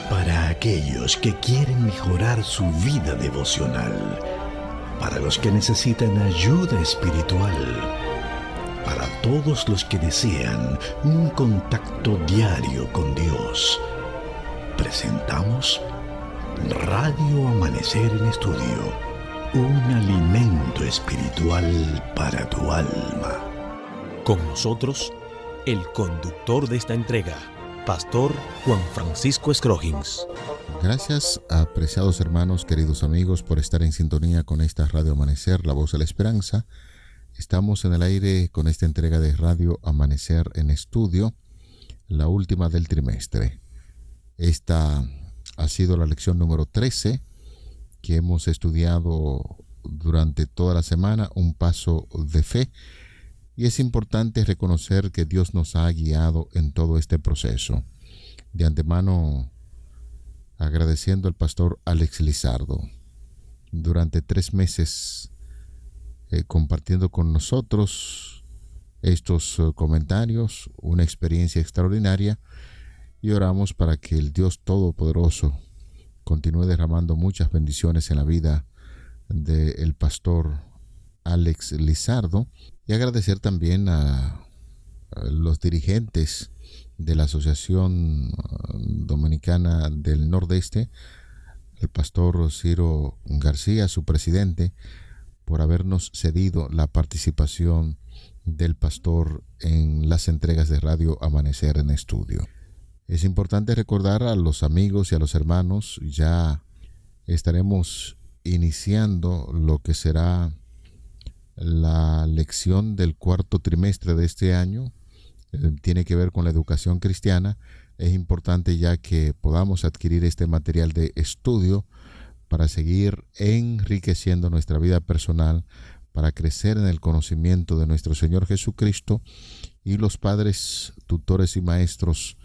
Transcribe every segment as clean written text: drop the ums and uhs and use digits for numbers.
Para aquellos que quieren mejorar su vida devocional, para los que necesitan ayuda espiritual, para todos los que desean un contacto diario con Dios, presentamos Radio Amanecer en Estudio, un alimento espiritual para tu alma. Con nosotros, el conductor de esta entrega, Pastor Juan Francisco Scroggins. Gracias, apreciados hermanos, queridos amigos, por estar en sintonía con esta Radio Amanecer, la voz de la esperanza. Estamos en el aire con esta entrega de Radio Amanecer en Estudio, la última del trimestre. Esta ha sido la lección número 13 que hemos estudiado durante toda la semana, un paso de fe. Y es importante reconocer que Dios nos ha guiado en todo este proceso. De antemano, agradeciendo al pastor Alex Lizardo, durante 3 meses compartiendo con nosotros estos comentarios, una experiencia extraordinaria, y oramos para que el Dios Todopoderoso continúe derramando muchas bendiciones en la vida del pastor Alex Lizardo, y agradecer también a los dirigentes de la Asociación Dominicana del Nordeste, el pastor Ciro García, su presidente, por habernos cedido la participación del pastor en las entregas de Radio Amanecer en Estudio. Es importante recordar a los amigos y a los hermanos, ya estaremos iniciando lo que será la lección del cuarto trimestre de este año. Tiene que ver con la educación cristiana. Es importante ya que podamos adquirir este material de estudio para seguir enriqueciendo nuestra vida personal, para crecer en el conocimiento de nuestro Señor Jesucristo, y los padres, tutores y maestros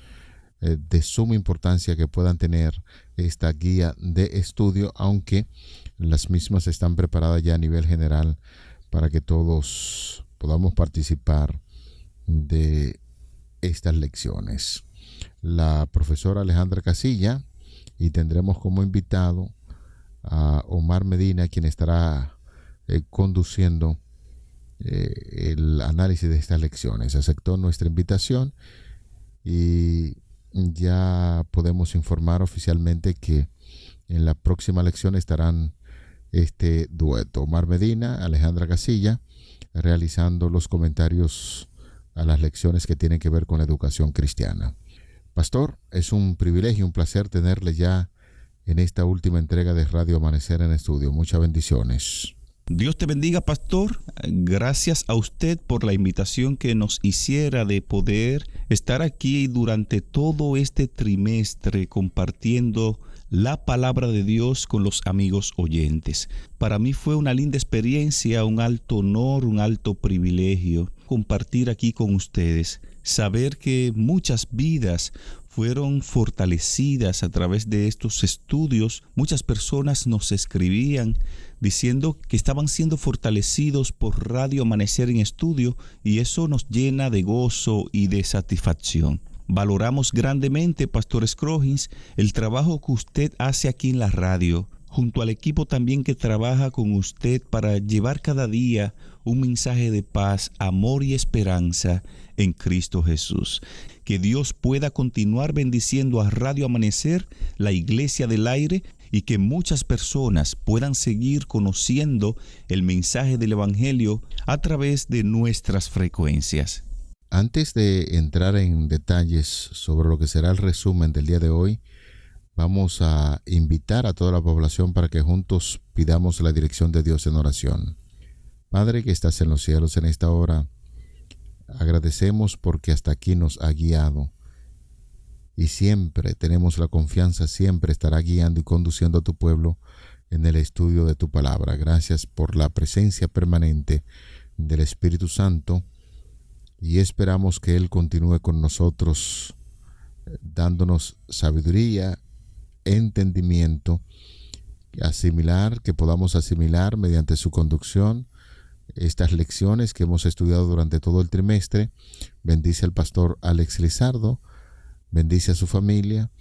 de suma importancia que puedan tener esta guía de estudio, aunque las mismas están preparadas ya a nivel general para que todos podamos participar de estas lecciones. La profesora Alejandra Casilla, y tendremos como invitado a Omar Medina, quien estará conduciendo el análisis de estas lecciones. Aceptó nuestra invitación y ya podemos informar oficialmente que en la próxima lección estarán este dueto, Omar Medina, Alejandra Casilla, realizando los comentarios a las lecciones que tienen que ver con la educación cristiana. Pastor, es un privilegio, un placer tenerle ya en esta última entrega de Radio Amanecer en Estudio. Muchas bendiciones. Dios te bendiga, pastor. Gracias a usted por la invitación que nos hiciera de poder estar aquí durante todo este trimestre compartiendo la palabra de Dios con los amigos oyentes. Para mí fue una linda experiencia, un alto honor, un alto privilegio compartir aquí con ustedes. Saber que muchas vidas fueron fortalecidas a través de estos estudios. Muchas personas nos escribían diciendo que estaban siendo fortalecidos por Radio Amanecer en Estudio, y eso nos llena de gozo y de satisfacción. Valoramos grandemente, Pastor Scroggins, el trabajo que usted hace aquí en la radio, junto al equipo también que trabaja con usted para llevar cada día un mensaje de paz, amor y esperanza en Cristo Jesús. Que Dios pueda continuar bendiciendo a Radio Amanecer, la Iglesia del Aire, y que muchas personas puedan seguir conociendo el mensaje del Evangelio a través de nuestras frecuencias. Antes de entrar en detalles sobre lo que será el resumen del día de hoy, vamos a invitar a toda la población para que juntos pidamos la dirección de Dios en oración. Padre que estás en los cielos, en esta hora agradecemos porque hasta aquí nos ha guiado, y siempre tenemos la confianza, siempre estará guiando y conduciendo a tu pueblo en el estudio de tu palabra. Gracias por la presencia permanente del Espíritu Santo, y esperamos que Él continúe con nosotros, dándonos sabiduría, entendimiento, que podamos asimilar mediante su conducción estas lecciones que hemos estudiado durante todo el trimestre. Bendice al pastor Alex Lizardo, bendice a su familia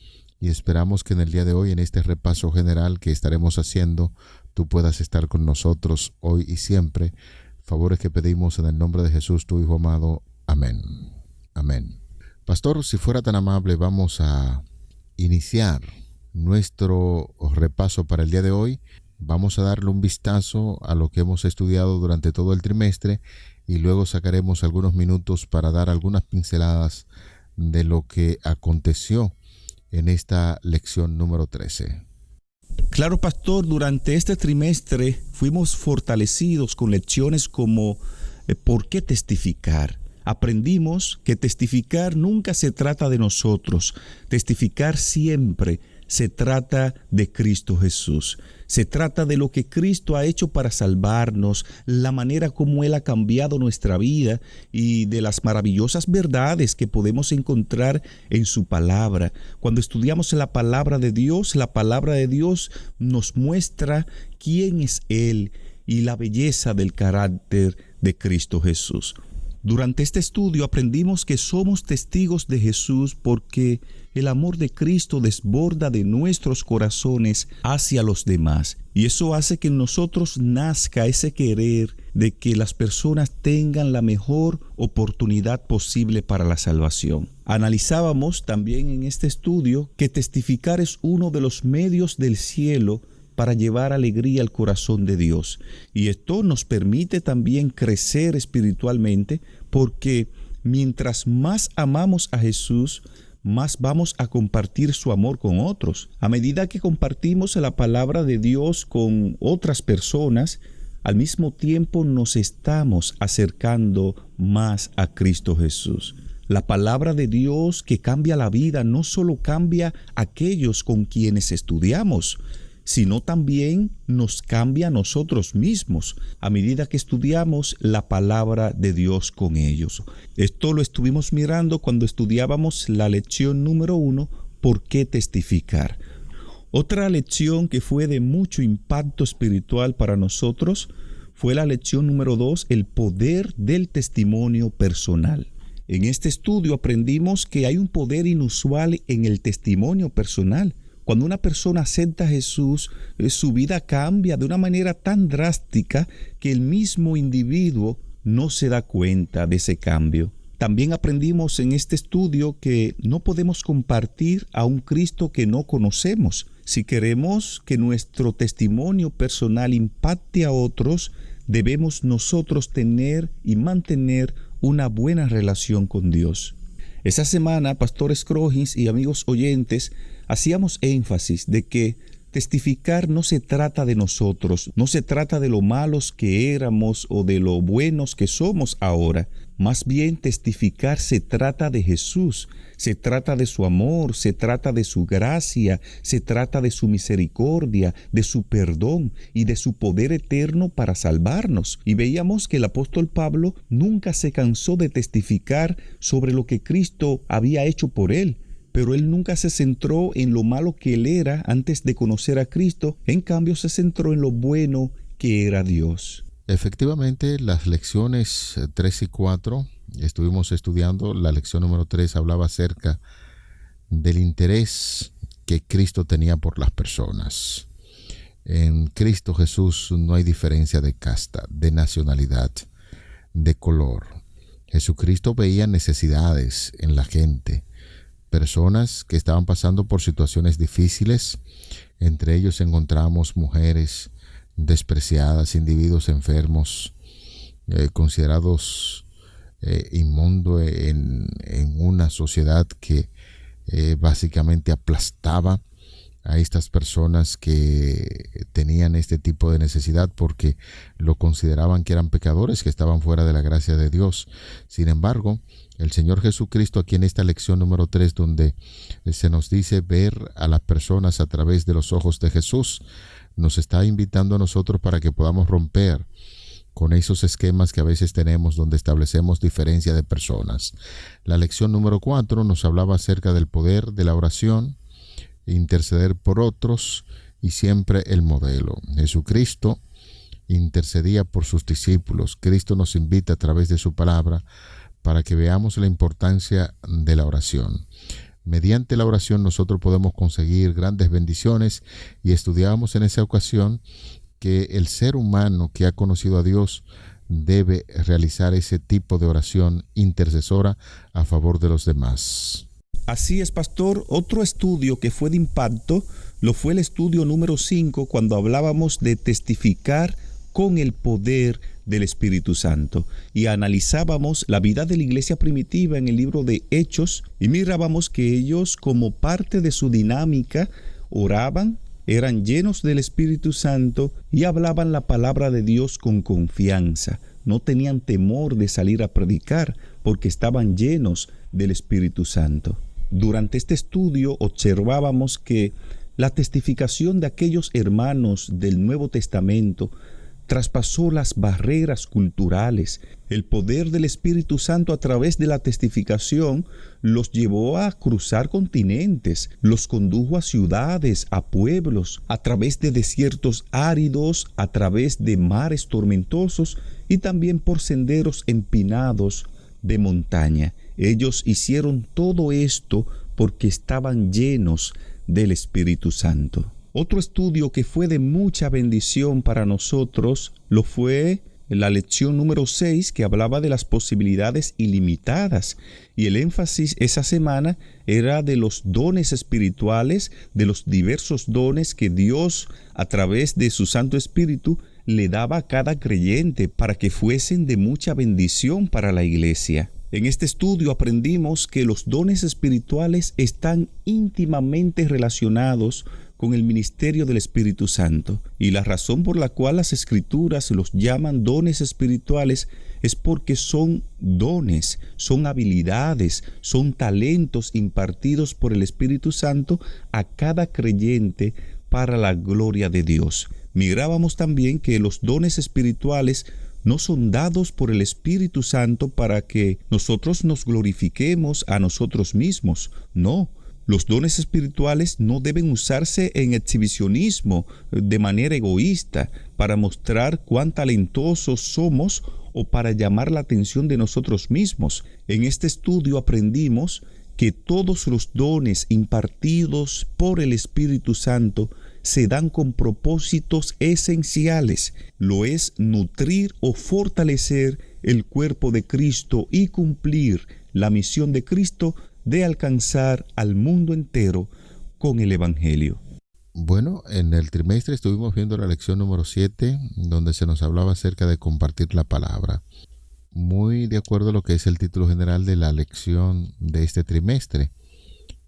y esperamos que en el día de hoy, en este repaso general que estaremos haciendo, tú puedas estar con nosotros hoy y siempre. Favores que pedimos en el nombre de Jesús, tu Hijo amado. Amén. Amén. Pastor, si fuera tan amable, vamos a iniciar nuestro repaso para el día de hoy. Vamos a darle un vistazo a lo que hemos estudiado durante todo el trimestre y luego sacaremos algunos minutos para dar algunas pinceladas de lo que aconteció en esta lección número 13. Claro, pastor, durante este trimestre fuimos fortalecidos con lecciones como ¿por qué testificar? Aprendimos que testificar nunca se trata de nosotros. Testificar siempre se trata de Cristo Jesús. Se trata de lo que Cristo ha hecho para salvarnos, la manera como Él ha cambiado nuestra vida y de las maravillosas verdades que podemos encontrar en su palabra. Cuando estudiamos la palabra de Dios nos muestra quién es Él y la belleza del carácter de Cristo Jesús. Durante este estudio aprendimos que somos testigos de Jesús porque el amor de Cristo desborda de nuestros corazones hacia los demás. Y eso hace que en nosotros nazca ese querer de que las personas tengan la mejor oportunidad posible para la salvación. Analizábamos también en este estudio que testificar es uno de los medios del cielo para llevar alegría al corazón de Dios. Y esto nos permite también crecer espiritualmente porque mientras más amamos a Jesús, más vamos a compartir su amor con otros. A medida que compartimos la palabra de Dios con otras personas, al mismo tiempo nos estamos acercando más a Cristo Jesús. La palabra de Dios que cambia la vida no solo cambia a aquellos con quienes estudiamos, sino también nos cambia a nosotros mismos a medida que estudiamos la palabra de Dios con ellos. Esto lo estuvimos mirando cuando estudiábamos la lección número 1, ¿por qué testificar? Otra lección que fue de mucho impacto espiritual para nosotros fue la lección número 2, el poder del testimonio personal. En este estudio aprendimos que hay un poder inusual en el testimonio personal. Cuando una persona acepta a Jesús, su vida cambia de una manera tan drástica que el mismo individuo no se da cuenta de ese cambio. También aprendimos en este estudio que no podemos compartir a un Cristo que no conocemos. Si queremos que nuestro testimonio personal impacte a otros, debemos nosotros tener y mantener una buena relación con Dios. Esa semana, Pastor Scrogins y amigos oyentes, hacíamos énfasis de que testificar no se trata de nosotros, no se trata de lo malos que éramos o de lo buenos que somos ahora. Más bien, testificar se trata de Jesús, se trata de su amor, se trata de su gracia, se trata de su misericordia, de su perdón y de su poder eterno para salvarnos. Y veíamos que el apóstol Pablo nunca se cansó de testificar sobre lo que Cristo había hecho por él. Pero él nunca se centró en lo malo que él era antes de conocer a Cristo. En cambio, se centró en lo bueno que era Dios. Efectivamente, las lecciones 3 y 4 estuvimos estudiando. La lección número 3 hablaba acerca del interés que Cristo tenía por las personas. En Cristo Jesús no hay diferencia de casta, de nacionalidad, de color. Jesucristo veía necesidades en la gente. Personas que estaban pasando por situaciones difíciles. Entre ellos encontramos mujeres despreciadas, individuos enfermos, considerados inmundos en una sociedad que básicamente aplastaba a estas personas que tenían este tipo de necesidad porque lo consideraban que eran pecadores, que estaban fuera de la gracia de Dios. Sin embargo, el Señor Jesucristo, aquí en esta lección número 3, donde se nos dice ver a las personas a través de los ojos de Jesús, nos está invitando a nosotros para que podamos romper con esos esquemas que a veces tenemos donde establecemos diferencia de personas. La lección número 4 nos hablaba acerca del poder de la oración, interceder por otros y siempre el modelo. Jesucristo intercedía por sus discípulos. Cristo nos invita a través de su palabra para que veamos la importancia de la oración. Mediante la oración nosotros podemos conseguir grandes bendiciones, y estudiábamos en esa ocasión que el ser humano que ha conocido a Dios debe realizar ese tipo de oración intercesora a favor de los demás. Así es, pastor. Otro estudio que fue de impacto lo fue el estudio número 5, cuando hablábamos de testificar con el poder del Espíritu Santo, y analizábamos la vida de la iglesia primitiva en el libro de Hechos, y mirábamos que ellos, como parte de su dinámica, oraban, eran llenos del Espíritu Santo y hablaban la palabra de Dios con confianza. No tenían temor de salir a predicar porque estaban llenos del Espíritu Santo. Durante este estudio observábamos que la testificación de aquellos hermanos del Nuevo Testamento traspasó las barreras culturales. El poder del Espíritu Santo a través de la testificación los llevó a cruzar continentes, los condujo a ciudades, a pueblos, a través de desiertos áridos, a través de mares tormentosos y también por senderos empinados de montaña. Ellos hicieron todo esto porque estaban llenos del Espíritu Santo. Otro estudio que fue de mucha bendición para nosotros lo fue la lección número 6, que hablaba de las posibilidades ilimitadas, y el énfasis esa semana era de los dones espirituales, de los diversos dones que Dios a través de su Santo Espíritu le daba a cada creyente para que fuesen de mucha bendición para la iglesia. En este estudio aprendimos que los dones espirituales están íntimamente relacionados con el ministerio del Espíritu Santo, y la razón por la cual las Escrituras los llaman dones espirituales es porque son dones, son habilidades, son talentos impartidos por el Espíritu Santo a cada creyente para la gloria de Dios. Mirábamos también que los dones espirituales no son dados por el Espíritu Santo para que nosotros nos glorifiquemos a nosotros mismos. No, los dones espirituales no deben usarse en exhibicionismo de manera egoísta para mostrar cuán talentosos somos o para llamar la atención de nosotros mismos. En este estudio aprendimos que todos los dones impartidos por el Espíritu Santo se dan con propósitos esenciales. Lo es nutrir o fortalecer el cuerpo de Cristo y cumplir la misión de Cristo de alcanzar al mundo entero con el Evangelio. Bueno, en el trimestre estuvimos viendo la lección número 7, donde se nos hablaba acerca de compartir la palabra. Muy de acuerdo a lo que es el título general de la lección de este trimestre,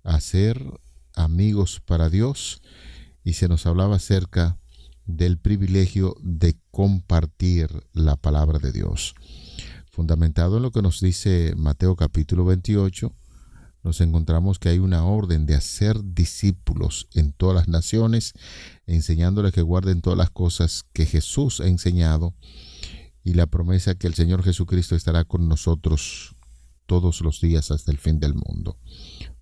hacer amigos para Dios, y se nos hablaba acerca del privilegio de compartir la palabra de Dios. Fundamentado en lo que nos dice Mateo capítulo 28, nos encontramos que hay una orden de hacer discípulos en todas las naciones, enseñándoles que guarden todas las cosas que Jesús ha enseñado, y la promesa que el Señor Jesucristo estará con nosotros todos los días hasta el fin del mundo.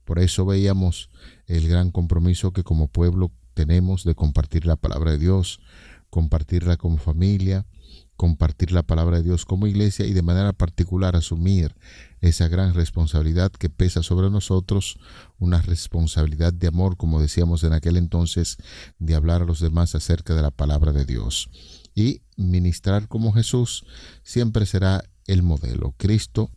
Por eso veíamos el gran compromiso que como pueblo tenemos de compartir la palabra de Dios, compartirla como familia, compartir la palabra de Dios como iglesia, y de manera particular asumir esa gran responsabilidad que pesa sobre nosotros, una responsabilidad de amor, como decíamos en aquel entonces, de hablar a los demás acerca de la palabra de Dios. Y ministrar como Jesús siempre será el modelo. Cristo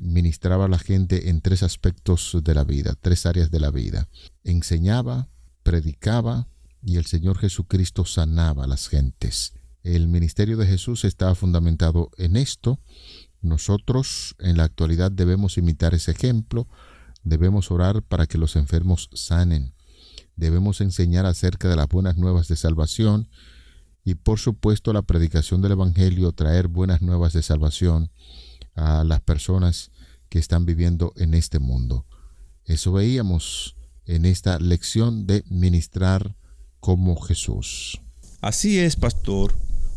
ministraba a la gente en 3 aspectos de la vida, 3 áreas de la vida. Enseñaba, predicaba, y el Señor Jesucristo sanaba a las gentes. El ministerio de Jesús estaba fundamentado en esto. Nosotros en la actualidad debemos imitar ese ejemplo, debemos orar para que los enfermos sanen, debemos enseñar acerca de las buenas nuevas de salvación, y por supuesto la predicación del Evangelio, traer buenas nuevas de salvación a las personas que están viviendo en este mundo. Eso veíamos en esta lección de ministrar como Jesús. Así es, pastor.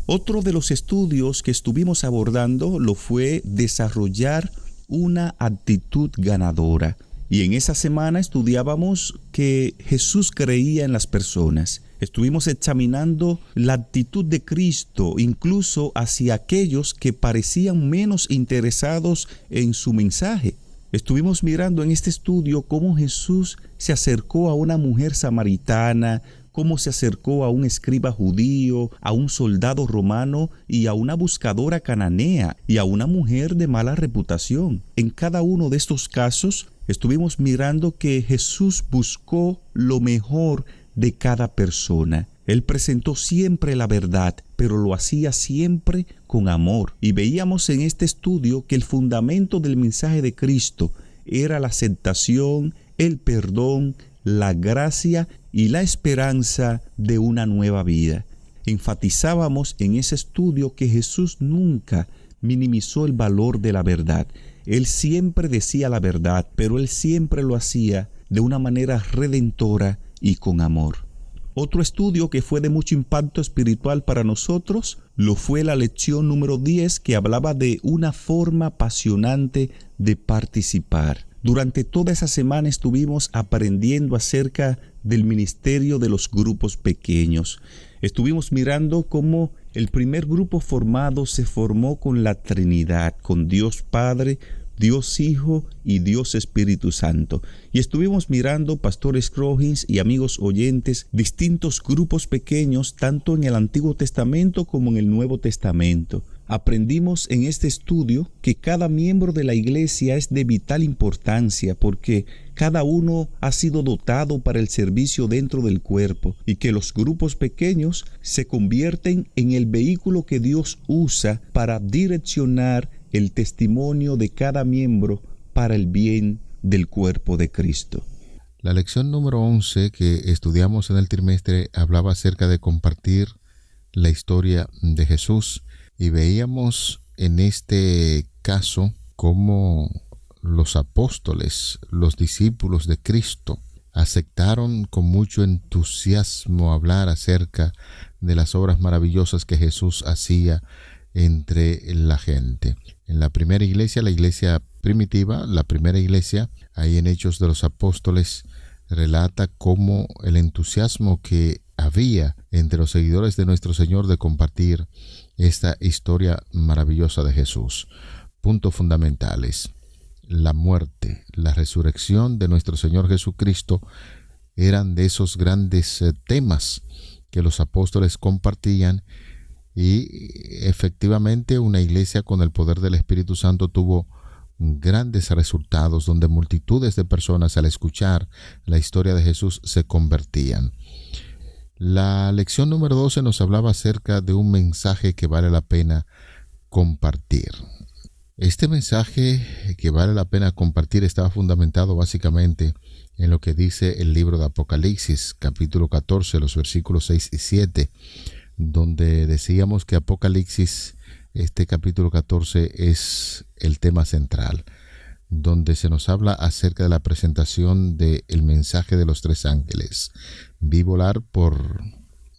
Otro de los estudios que estuvimos abordando lo fue desarrollar una actitud ganadora. Y en esa semana estudiábamos que Jesús creía en las personas. Estuvimos examinando la actitud de Cristo, incluso hacia aquellos que parecían menos interesados en su mensaje. Estuvimos mirando en este estudio cómo Jesús se acercó a una mujer samaritana, cómo se acercó a un escriba judío, a un soldado romano y a una buscadora cananea y a una mujer de mala reputación. En cada uno de estos casos estuvimos mirando que Jesús buscó lo mejor de cada persona. Él presentó siempre la verdad, pero lo hacía siempre con amor. Y veíamos en este estudio que el fundamento del mensaje de Cristo era la aceptación, el perdón, la gracia y la esperanza de una nueva vida. Enfatizábamos en ese estudio que Jesús nunca minimizó el valor de la verdad. Él siempre decía la verdad, pero Él siempre lo hacía de una manera redentora y con amor. Otro estudio que fue de mucho impacto espiritual para nosotros lo fue la lección número 10, que hablaba de una forma apasionante de participar. Durante toda esa semana estuvimos aprendiendo acerca del ministerio de los grupos pequeños. Estuvimos mirando cómo el primer grupo formado se formó con la Trinidad, con Dios Padre, Dios Hijo y Dios Espíritu Santo. Y estuvimos mirando, Pastor Scroggins y amigos oyentes, distintos grupos pequeños, tanto en el Antiguo Testamento como en el Nuevo Testamento. Aprendimos en este estudio que cada miembro de la iglesia es de vital importancia porque cada uno ha sido dotado para el servicio dentro del cuerpo y que los grupos pequeños se convierten en el vehículo que Dios usa para direccionar el testimonio de cada miembro para el bien del cuerpo de Cristo. La lección número 11 que estudiamos en el trimestre hablaba acerca de compartir la historia de Jesús y veíamos en este caso cómo los apóstoles, los discípulos de Cristo, aceptaron con mucho entusiasmo hablar acerca de las obras maravillosas que Jesús hacía entre la gente. En la primera iglesia, la iglesia primitiva, la primera iglesia, ahí en Hechos de los Apóstoles, relata cómo el entusiasmo que había entre los seguidores de nuestro Señor de compartir esta historia maravillosa de Jesús. Puntos fundamentales: la muerte, la resurrección de nuestro Señor Jesucristo eran de esos grandes temas que los apóstoles compartían, y efectivamente una iglesia con el poder del Espíritu Santo tuvo grandes resultados donde multitudes de personas al escuchar la historia de Jesús se convertían. La lección número 12 nos hablaba acerca de un mensaje que vale la pena compartir. Este mensaje que vale la pena compartir estaba fundamentado básicamente en lo que dice el libro de Apocalipsis, capítulo 14, los versículos 6 y 7, donde decíamos que Apocalipsis, este capítulo 14, es el tema central, donde se nos habla acerca de la presentación del mensaje de los tres ángeles. Vi volar por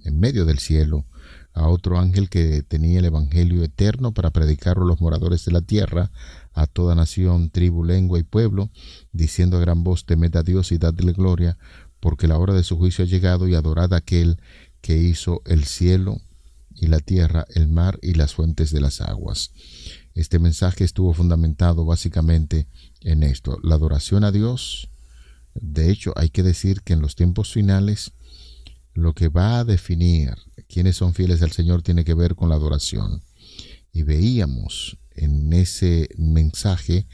en medio del cielo a otro ángel que tenía el evangelio eterno para predicarlo a los moradores de la tierra, a toda nación, tribu, lengua y pueblo, diciendo a gran voz: temed a Dios y dadle gloria, porque la hora de su juicio ha llegado, y adorad a aquel que hizo el cielo y la tierra, el mar y las fuentes de las aguas. Este mensaje estuvo fundamentado básicamente en esto, la adoración a Dios. De hecho, hay que decir que en los tiempos finales, lo que va a definir quiénes son fieles al Señor tiene que ver con la adoración. Y veíamos en ese mensaje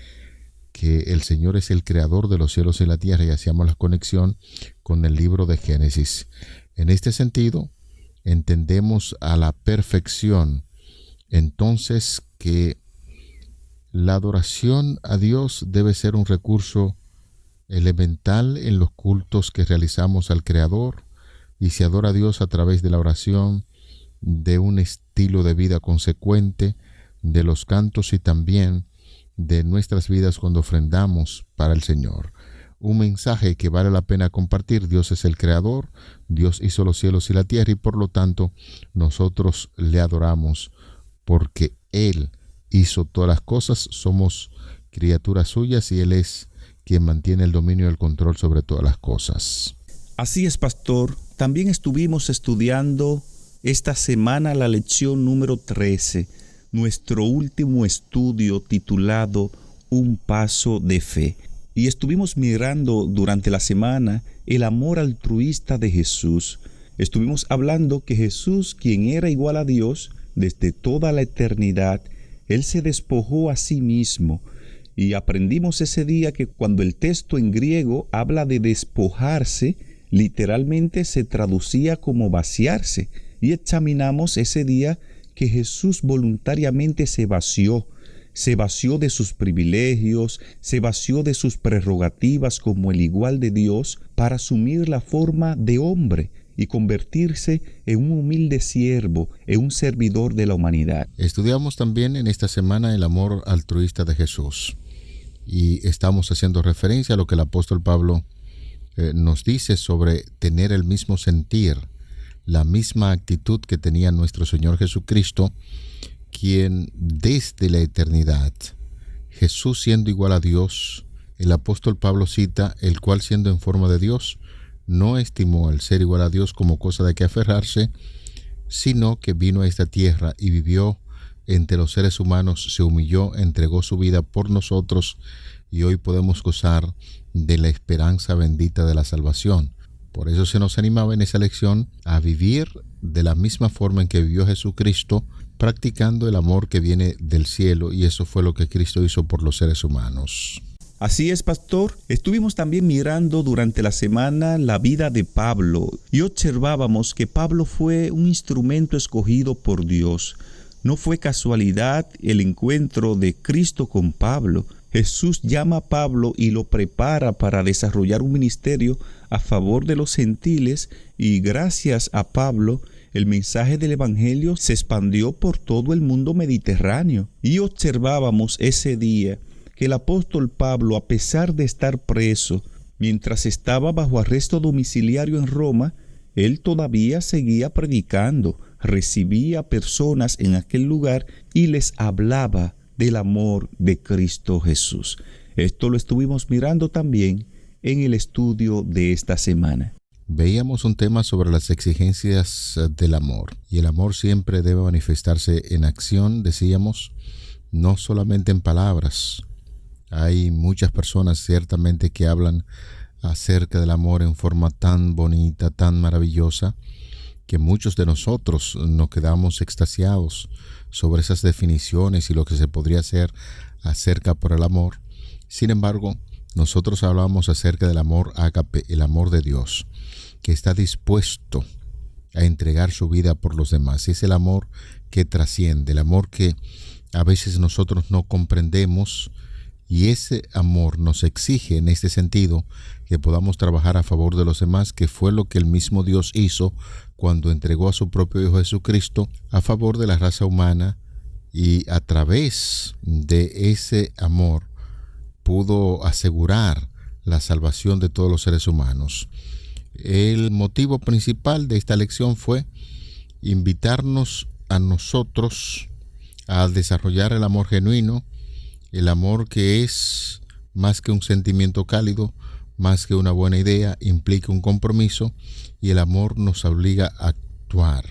que el Señor es el creador de los cielos y la tierra, y hacíamos la conexión con el libro de Génesis. En este sentido, entendemos a la perfección entonces que la adoración a Dios debe ser un recurso elemental en los cultos que realizamos al Creador, y se adora a Dios a través de la oración, de un estilo de vida consecuente, de los cantos y también de nuestras vidas cuando ofrendamos para el Señor. Un mensaje que vale la pena compartir. Dios es el creador, Dios hizo los cielos y la tierra, y por lo tanto nosotros le adoramos porque Él hizo todas las cosas, somos criaturas suyas y Él es quien mantiene el dominio y el control sobre todas las cosas. Así es, pastor. También estuvimos estudiando esta semana la lección número 13, nuestro último estudio titulado un paso de fe. Y estuvimos mirando durante la semana el amor altruista de Jesús. Estuvimos hablando que Jesús, quien era igual a Dios desde toda la eternidad, Él se despojó a sí mismo. Y aprendimos ese día que cuando el texto en griego habla de despojarse, literalmente se traducía como vaciarse. Y examinamos ese día que Jesús voluntariamente se vació de sus privilegios, se vació de sus prerrogativas como el igual de Dios para asumir la forma de hombre y convertirse en un humilde siervo, en un servidor de la humanidad. Estudiamos también en esta semana el amor altruista de Jesús y estamos haciendo referencia a lo que el apóstol Pablo nos dice sobre tener el mismo sentir, la misma actitud que tenía nuestro Señor Jesucristo, quien desde la eternidad, Jesús siendo igual a Dios, el apóstol Pablo cita, el cual siendo en forma de Dios, no estimó el ser igual a Dios como cosa de que aferrarse, sino que vino a esta tierra y vivió entre los seres humanos, se humilló, entregó su vida por nosotros y hoy podemos gozar de la esperanza bendita de la salvación. Por eso se nos animaba en esa lección a vivir de la misma forma en que vivió Jesucristo, practicando el amor que viene del cielo, y eso fue lo que Cristo hizo por los seres humanos. Así es, pastor. Estuvimos también mirando durante la semana la vida de Pablo y observábamos que Pablo fue un instrumento escogido por Dios. No fue casualidad el encuentro de Cristo con Pablo. Jesús llama a Pablo y lo prepara para desarrollar un ministerio a favor de los gentiles, y gracias a Pablo el mensaje del Evangelio se expandió por todo el mundo mediterráneo. Y observábamos ese día que el apóstol Pablo, a pesar de estar preso, mientras estaba bajo arresto domiciliario en Roma, él todavía seguía predicando, recibía personas en aquel lugar y les hablaba del amor de Cristo Jesús. Esto lo estuvimos mirando también en el estudio de esta semana. Veíamos un tema sobre las exigencias del amor, y el amor siempre debe manifestarse en acción, decíamos, no solamente en palabras. Hay muchas personas ciertamente que hablan acerca del amor en forma tan bonita, tan maravillosa, que muchos de nosotros nos quedamos extasiados sobre esas definiciones y lo que se podría hacer acerca por el amor. Sin embargo, nosotros hablamos acerca del amor ágape, el amor de Dios, que está dispuesto a entregar su vida por los demás. Es el amor que trasciende, el amor que a veces nosotros no comprendemos, y ese amor nos exige en este sentido que podamos trabajar a favor de los demás, que fue lo que el mismo Dios hizo cuando entregó a su propio Hijo Jesucristo a favor de la raza humana, y a través de ese amor pudo asegurar la salvación de todos los seres humanos. El motivo principal de esta lección fue invitarnos a nosotros a desarrollar el amor genuino, el amor que es más que un sentimiento cálido, más que una buena idea, implica un compromiso, y el amor nos obliga a actuar.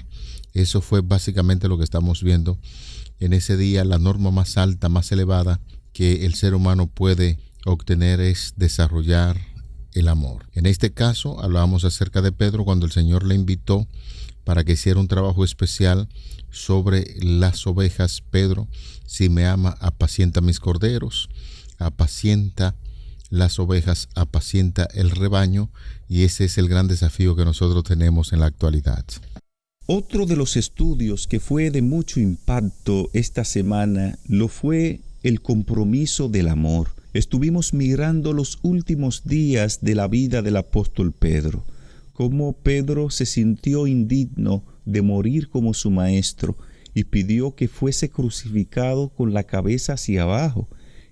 Eso fue básicamente lo que estamos viendo en ese día. La norma más alta, más elevada que el ser humano puede obtener es desarrollar el amor. En este caso hablábamos acerca de Pedro cuando el Señor le invitó para que hiciera un trabajo especial sobre las ovejas. Pedro, si me ama, apacienta mis corderos, apacienta las ovejas, apacienta el rebaño, y ese es el gran desafío que nosotros tenemos en la actualidad. Otro de los estudios que fue de mucho impacto esta semana lo fue el compromiso del amor. Estuvimos mirando los últimos días de la vida del apóstol Pedro, cómo Pedro se sintió indigno de morir como su maestro y pidió que fuese crucificado con la cabeza hacia abajo.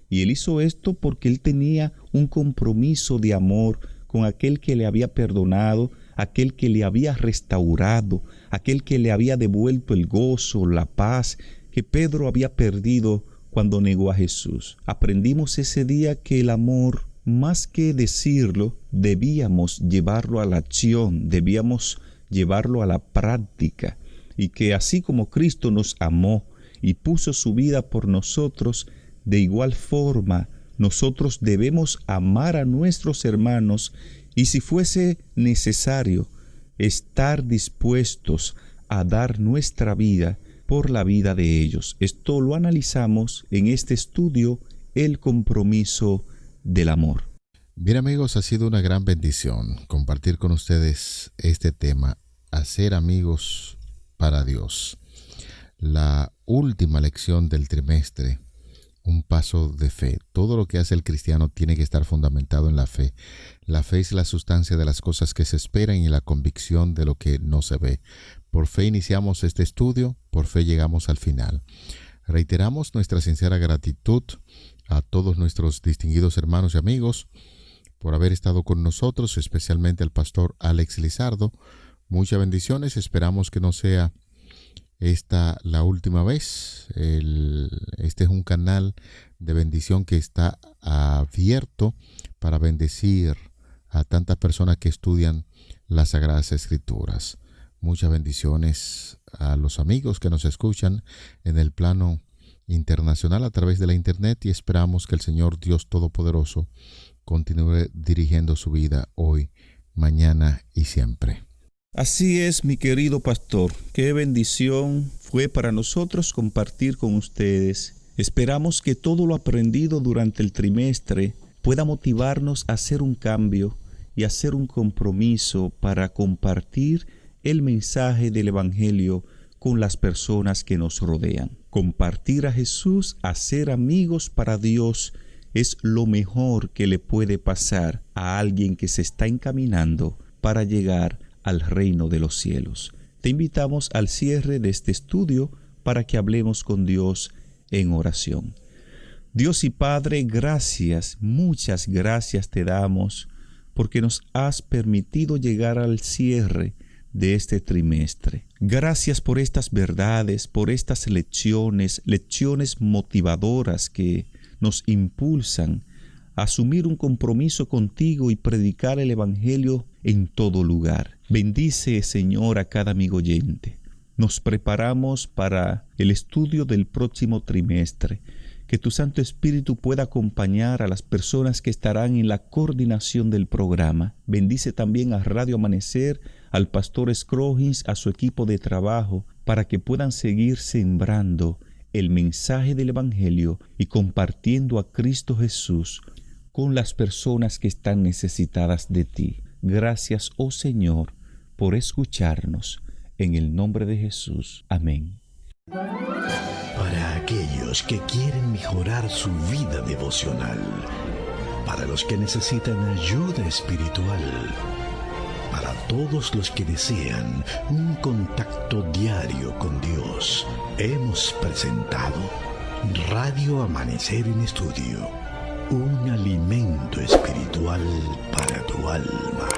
Y él hizo esto porque él tenía un compromiso de amor con aquel que le había perdonado, aquel que le había restaurado, aquel que le había devuelto el gozo, la paz que Pedro había perdido cuando negó a Jesús. Aprendimos ese día que el amor, más que decirlo, debíamos llevarlo a la acción, debíamos llevarlo a la práctica, y que así como Cristo nos amó y puso su vida por nosotros, de igual forma nosotros debemos amar a nuestros hermanos y, si fuese necesario, estar dispuestos a dar nuestra vida por la vida de ellos. Esto lo analizamos en este estudio, el compromiso del amor. Bien, amigos, ha sido una gran bendición compartir con ustedes este tema, hacer amigos para Dios. La última lección del trimestre, un paso de fe. Todo lo que hace el cristiano tiene que estar fundamentado en la fe. La fe es la sustancia de las cosas que se esperan y la convicción de lo que no se ve. Por fe iniciamos este estudio, por fe llegamos al final. Reiteramos nuestra sincera gratitud a todos nuestros distinguidos hermanos y amigos por haber estado con nosotros, especialmente al pastor Alex Lizardo. Muchas bendiciones, esperamos que no sea esta la última vez. Este es un canal de bendición que está abierto para bendecir a tantas personas que estudian las Sagradas Escrituras. Muchas bendiciones a los amigos que nos escuchan en el plano internacional a través de la internet, y esperamos que el Señor Dios Todopoderoso continúe dirigiendo su vida hoy, mañana y siempre. Así es, mi querido pastor. Qué bendición fue para nosotros compartir con ustedes. Esperamos que todo lo aprendido durante el trimestre pueda motivarnos a hacer un cambio y hacer un compromiso para compartir el mensaje del Evangelio con las personas que nos rodean. Compartir a Jesús, hacer amigos para Dios, es lo mejor que le puede pasar a alguien que se está encaminando para llegar al reino de los cielos. Te invitamos al cierre de este estudio para que hablemos con Dios en oración. Dios y Padre, gracias, muchas gracias te damos porque nos has permitido llegar al cierre de este trimestre. Gracias por estas verdades, por estas lecciones motivadoras que nos impulsan a asumir un compromiso contigo y predicar el Evangelio en todo lugar. Bendice, Señor, a cada amigo oyente. Nos preparamos para el estudio del próximo trimestre. Que tu Santo Espíritu pueda acompañar a las personas que estarán en la coordinación del programa. Bendice también a Radio Amanecer, al pastor Scrogins, a su equipo de trabajo, para que puedan seguir sembrando el mensaje del Evangelio y compartiendo a Cristo Jesús con las personas que están necesitadas de ti. Gracias, oh Señor, por escucharnos. En el nombre de Jesús. Amén. Para aquellos que quieren mejorar su vida devocional, para los que necesitan ayuda espiritual, para todos los que desean un contacto diario con Dios, hemos presentado Radio Amanecer en Estudio, un alimento espiritual para tu alma.